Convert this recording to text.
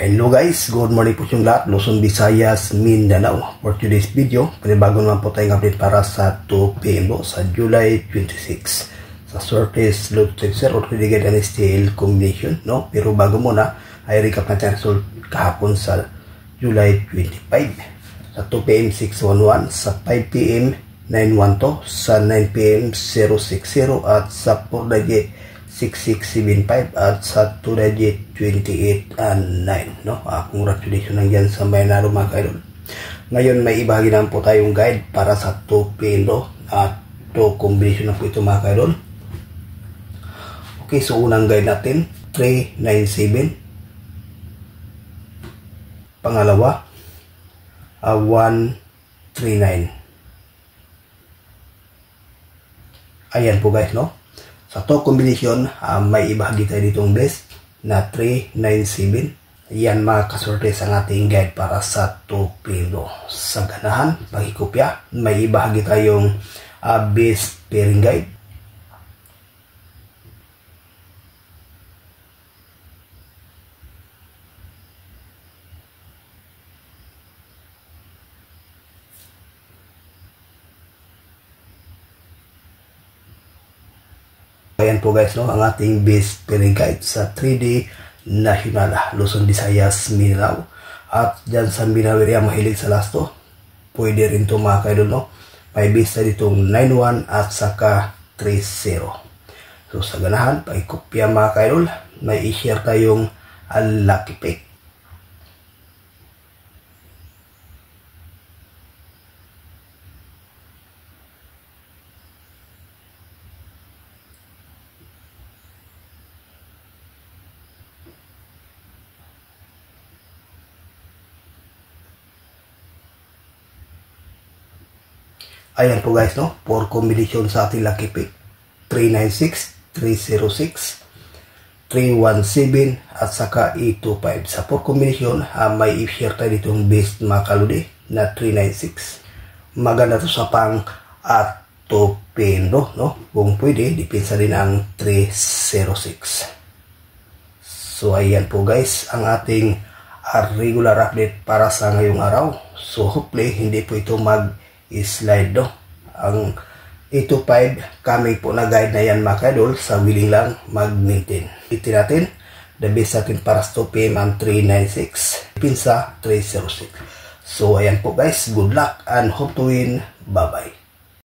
Hello guys, good morning po yung lahat, Luzon, Visayas, Mindanao. For today's video, panibago naman po tayong update para sa 2 PM sa July 26. Sa Surface Loop Texture or Critical and Steel Combination, no? Pero bago muna, ay recap natin ang result kahapon sa July 25. Sa 2 PM 611, sa 5 PM 912, sa 9 PM 060, at sa 4 6675 at sa 2 28 and 9, no? Congratulations nandiyan sa Maynaro mga kaidol. Ngayon may ibahagi naman po tayong guide para sa 2 PM at 2 combination na po ito mga kaidol. Okay, so unang guide natin 397, pangalawa 139. Ayan po guys, no? Sa to combination, may ibahagi tayo ditong best na 397. Yan mga kasortes ang ating guide para sa 2 PM. Sa ganahan, pagkikopya, may ibahagi tayong best pairing guide. Ayan po guys, no, ang ating best pairing guide sa 3D National, Luzon, Visayas, Mindanao. At dyan sa Mindanao area mahilig sa lasto, pwede rin ito mga kaidol, no? May best na ditong 91 at saka 30. So sa ganahan, pakikopya mga kaidol, may i-share tayong lucky pick. Ayan po guys, no? 4 combination sa ating lucky pick. 396, 306, 317, at saka 825. Sa 4 combination, may i-share tayo ditong best mga kaludi na 396. Maganda to sa pang at 2 PM, no? Kung pwede, dipinsa din ang 306. So ayan po guys, ang ating regular update para sa ngayong araw. So hopefully, hindi po ito slide, no? Ang 825 kami po na guide na yan mga kaidol, sa willing lang mag-maintain. Itin natin the best natin para sa 2 PM ang 396, pinsa 306. So ayan po guys, good luck and hope to win. Bye bye.